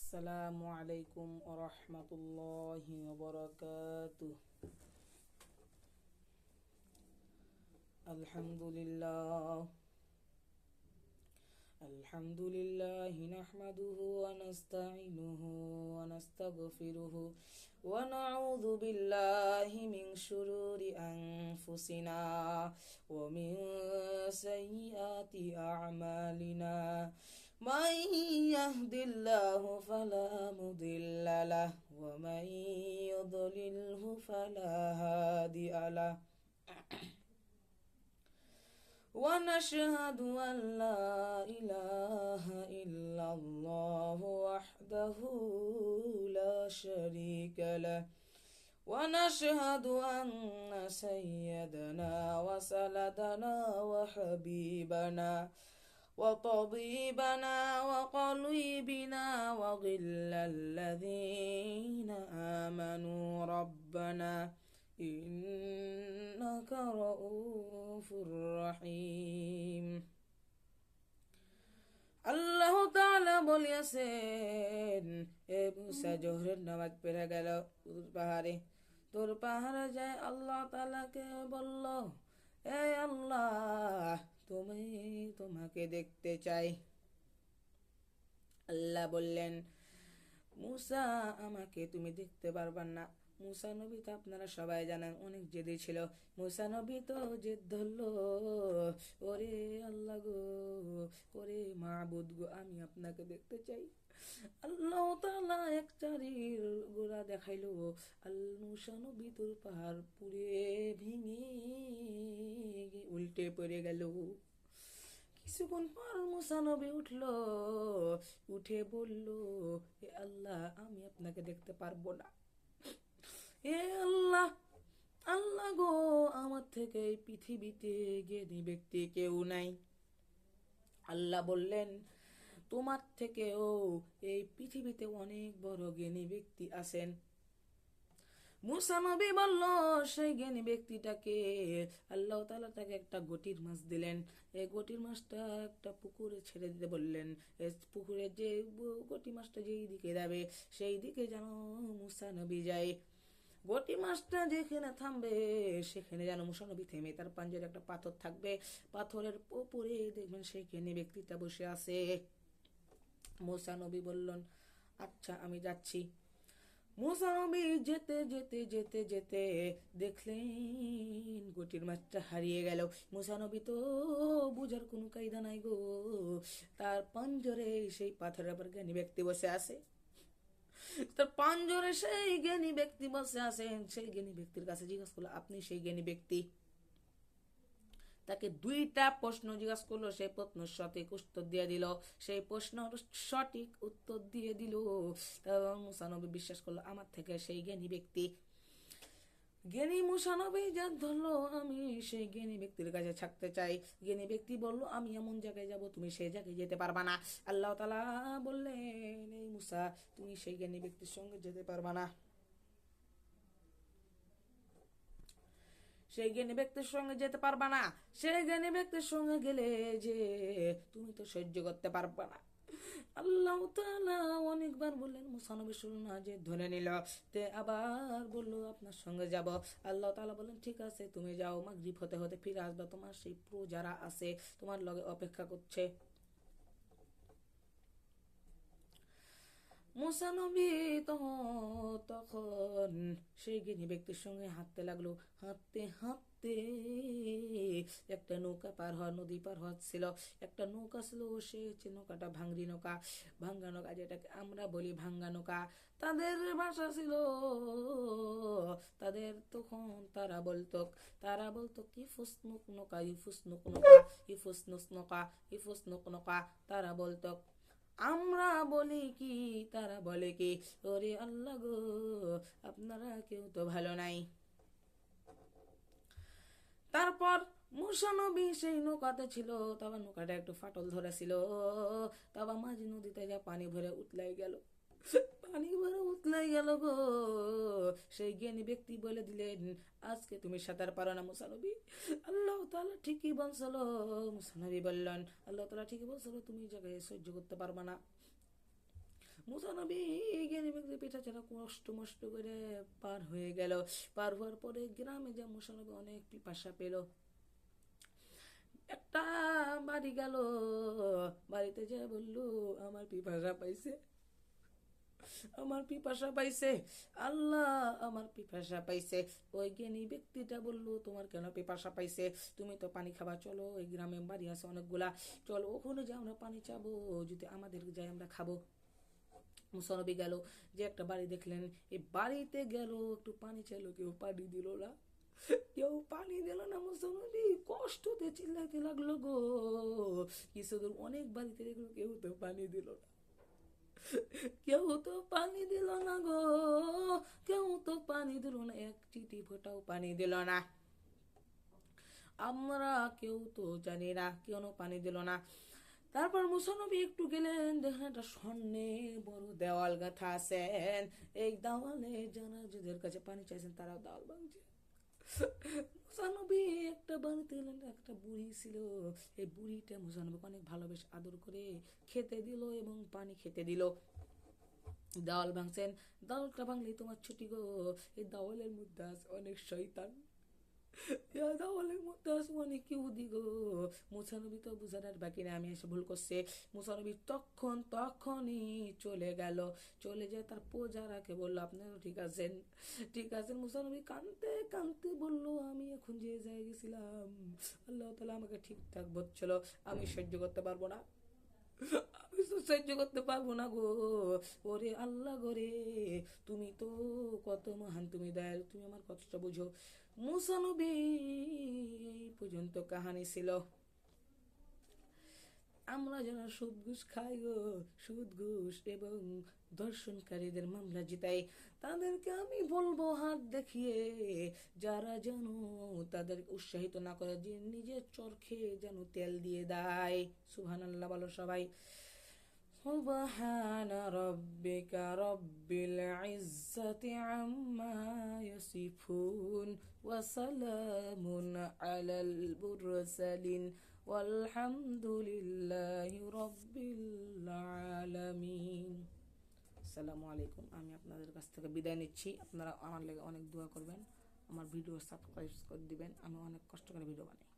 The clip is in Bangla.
আসসালামু আলাইকুম ওয়া রাহমাতুল্লাহি ওয়া বারাকাতুহু। আলহামদুলিল্লাহ আলহামদুলিল্লাহি নাহমাদুহু ওয়া নাস্তাঈনুহু ওয়া নাস্তাগফিরুহু ওয়া নাউযু বিল্লাহি মিন শুরুরি আনফুসিনা ওয়া মিন সাইয়্যাতি আ'মালিনা। من يهد الله فلا مضل له ومن يضلله فلا هادي له ونشهد أن لا إله إلا الله وحده لا شريك له ونشهد أن سيدنا وسندنا وحبيبنا وطبيبنا وقلبنا وغل الذين آمنوا ربنا إنك رؤوف رحيم। আল্লাহ তাআলা বলিয়াছেন, এ মুসা জোহরের নামাজ পড়ে গেল তোর পাহাড়ে যায় আল্লাহ তাআলাকে বলল, এ আল্লাহ, তোমাকে দেখতে চাই। আল্লাহ বললেন, মুসা, আমাকে তুমি দেখতে পারবা না। মুসা নবী তো আপনারা সবাই জানেন অনেক জেদি ছিল। মুসা নবী তো জেদ ধরলো, ওরে আল্লাহ গো, ওরে মাবুদ গো, আমি আপনাকে দেখতে চাই। আল্লাহ তাআলা এক চারির গোড়া দেখাইলো। মুসা নবী তোর পাহাড় পুড়ে ভেঙে উল্টে পড়ে গেল। কিছুক্ষণ পর মুসা নবী উঠে বলল, এ আল্লাহ, আমি আপনাকে দেখতে পারবো না। এ আল্লাহ, আল্লাহ গো, আমার থেকে এই পৃথিবীতে জ্ঞানী ব্যক্তি কেউ নাই। আল্লাহ বললেন, তোমার থেকেও এই পৃথিবীতে অনেক বড় জ্ঞানী ব্যক্তি আছেন। মুসা নবী বলল, সেই জ্ঞানী ব্যক্তিটাকে? আল্লাহ তাআলা তাকে একটা গটির মাছ দিলেন। এই গটির মাছটা একটা পুকুরে ছেড়ে দিতে বললেন। পুকুরে যে গটি মাছটা যেই দিকে যাবে সেই দিকে যেন মুসা নবী যায়। গটি মাছটা যেখানে থামবে সেখানে যেন মুসা নবী থেমে, তার পাঞ্জারে একটা পাথর থাকবে, পাথরের উপরে দেখবেন সেই জ্ঞানী ব্যক্তিটা বসে আছে। মুসা নবী বললেন, আচ্ছা, আমি যাচ্ছি। মুসা নবী যেতে যেতে যেতে যেতে দেখলেন গটির মাছটা হারিয়ে গেল। মুসা নবী তো বুঝার কোনো কায়দা নাই গো, তার পাঞ্জরে সেই পাথরের উপর জ্ঞানী ব্যক্তি বসে আছে। তার পাঞ্জরে সেই জ্ঞানী ব্যক্তি বসে আছেন। সেই জ্ঞানী ব্যক্তির কাছে জিজ্ঞাসা করলো, আপনি সেই জ্ঞানী ব্যক্তি? তাকে দুইটা প্রশ্ন জিজ্ঞাসা করলো, সেই প্রশ্ন সঠিক উত্তর দিয়ে দিল। সেই প্রশ্ন সঠিক উত্তর দিয়ে দিল এবং মুসা নবী বিশ্বাস করলো আমার থেকে সেই জ্ঞানী ব্যক্তি। জ্ঞানী মুসা নবী যা ধরলো, আমি সেই জ্ঞানী ব্যক্তির কাছে থাকতে চাই। জ্ঞানী ব্যক্তি বলল, আমি এমন জায়গায় যাব তুমি সেই জায়গায় যেতে পারবা না। আল্লাহ তাআলা বললেন, এই মুসা, তুমি সেই জ্ঞানী ব্যক্তির সঙ্গে যেতে পারবা না। সেই জ্ঞানী ব্যক্তির সঙ্গে যেতে পারবা না। সেই জ্ঞানী ব্যক্তির সঙ্গে গেলে যে তুমি তো সহ্য করতে পারবা না। আল্লাহ তাআলা অনেকবার বললেন, মুসা নবী শুনুন না, যে ধরে নিল। তে আবার বলল, আপনার সঙ্গে যাব। আল্লাহ তাআলা বললেন, ঠিক আছে, তুমি যাও, মাগরিব হতে হতে ফিরে আসবা, তোমার সেই প্রজারা আছে তোমার লগে অপেক্ষা করছে। মুসা নবী তখন সেই জ্ঞানী ব্যক্তির সঙ্গে হাঁটতে লাগলো। হাঁটতে হাঁটতে একটা নৌকা পার হওয়া, নদী পার হচ্ছিল। একটা নৌকা ছিল, সে নৌকাটা ভাঙ্গা নৌকা, যেটাকে আমরা বলি ভাঙ্গা নৌকা। তাদের ভাষা ছিল, তাদের তখন তারা বলতো ইফুসনুক নৌকা, ইফুসনুক নৌকা, ইফুসনুস নৌকা, ইফুসনুক নৌকা। তারা বলতো, আমরা বলি কি, তারা বলে কি, ওরে আল্লাহ গো, আপনারা কেউ তো ভালো নাই। তারপর মুসা নবী সেই নৌকাতে ছিল, তবে নৌকাটা একটু ফাটল ধরেছিল, তবে মাঝি নদীতে যা পানি ভরে উতলাই গেল। গো। সেই জ্ঞানী ব্যক্তি বলে দিলেন, আজকে তুমি সাঁতার পারো না মুসা নবী। আল্লাহ তাআলা ঠিকই বলছিল। মুসা নবী বললেন, আল্লাহ তাআলা ঠিকই বলছিল, তুমি জায়গায় সহ্য করতে পারবা না। মুসা নবী জ্ঞানী ব্যক্তি পিঠা ছাড়া কষ্ট মষ্ট করে পার হয়ে গেল। পার হওয়ার পরে গ্রামে যে মুসা নবী অনেক পিপাসা পেল। একটা বাড়ি গেল, বাড়িতে যে বললো আমার পিপাসা পাইছে, আমার পিপাসা পাইছে, আল্লাহ আমার পিপাসা পাইছে। ওই জ্ঞানী ব্যক্তিটা বললো তোমার কেন পিপাসা পাইছে, তুমি তো পানি খাবা, চলো ওই গ্রামে বাড়ি আছে অনেকগুলা, চলো ওখানে যে আমরা পানি চাবো, যদি আমাদের যাই আমরা খাবো। মুসা নবী গেল, যে একটা বাড়ি দেখলেন, এই বাড়িতে গেল, একটু পানি চাইলো, কেউ পানি দিল না, কেউ পানি দিল না। মুসা নবী কষ্টতে চিল্লাইতে লাগলো গো, কিছু দূর অনেক বাড়িতে দেখলো, কেউ তো পানি দিল না, কেউ তো পানি দিল না গো, কেউ তো পানি দিল না, এক চিঠি ফোটাও পানি দিল না। আমরা কেউ তো জানি না কেন পানি দিল না। তারপর মুসা নবী একটু গেলেন, দেখেন একটা স্বর্ণের বড় দেওয়াল গাঁথা আছেন, এই দেওয়ালে যারা যাদের কাছে পানি চাইছেন তারাও দেওয়াল ভাঙছে। মুসা নবী একটা বাড়িতে এলেন, একটা বুড়ি ছিল, এই বুড়িটা মুসা নবীকে অনেক ভালোবেসে আদর করে খেতে দিল এবং পানি খেতে দিল। দেওয়াল ভাঙছেন, দেওয়ালটা ভাঙলেই তোমার ছুটি গো, এই দেওয়ালের মধ্যে আছে অনেক শয়তান, দেওয়ালের মধ্যে আছে অনেক ইহুদি গো। মুসা নবী তো বুঝার বাকি না, আমি এসে ভুল করছে। মুসা নবী তখনই চলে গেল, চলে যায় তার প্রজারাকে বললো আপনারা ঠিক আছেন, ঠিক আছেন। মুসা নবী কাঁদতে কাঁদতে বললো আমি এখন যে জায়গায় গেছিলাম, আল্লাহ তাআলা আমাকে ঠিকঠাক বলছিল, আমি সহ্য করতে পারবো না, আমি তো সহ্য করতে পারবো না গো। ওরে আল্লাহ গোরে, তুমি তো কত মহান, তুমি দয়ালু, তুমি আমার কষ্টটা বুঝো। মুসা নবী এই পর্যন্ত কাহানি ছিল। আমরা যারা সুদ ঘুষ খাই গো, সুদ ঘুষ এবং দর্শনকারীদের মামলা জিতাই, তাদেরকে আমি বলবো হাত দেখিয়ে, যারা যেন তাদের উৎসাহিত না করে, যে নিজের চরখে যেন তেল দিয়ে দেয়। সুবহানাল্লাহ বলো সবাই। سبحان ربك رب العزة عما يصفون وسلام على المرسلين والحمد لله رب العالمين। আসসালামু আলাইকুম। আমি আপনাদের কাছ থেকে বিদায় নিচ্ছি। আপনারা আমার লেগে অনেক দোয়া করবেন, আমার ভিডিও সাবস্ক্রাইব করে দিবেন, আমি অনেক কষ্ট করে ভিডিও বানাই।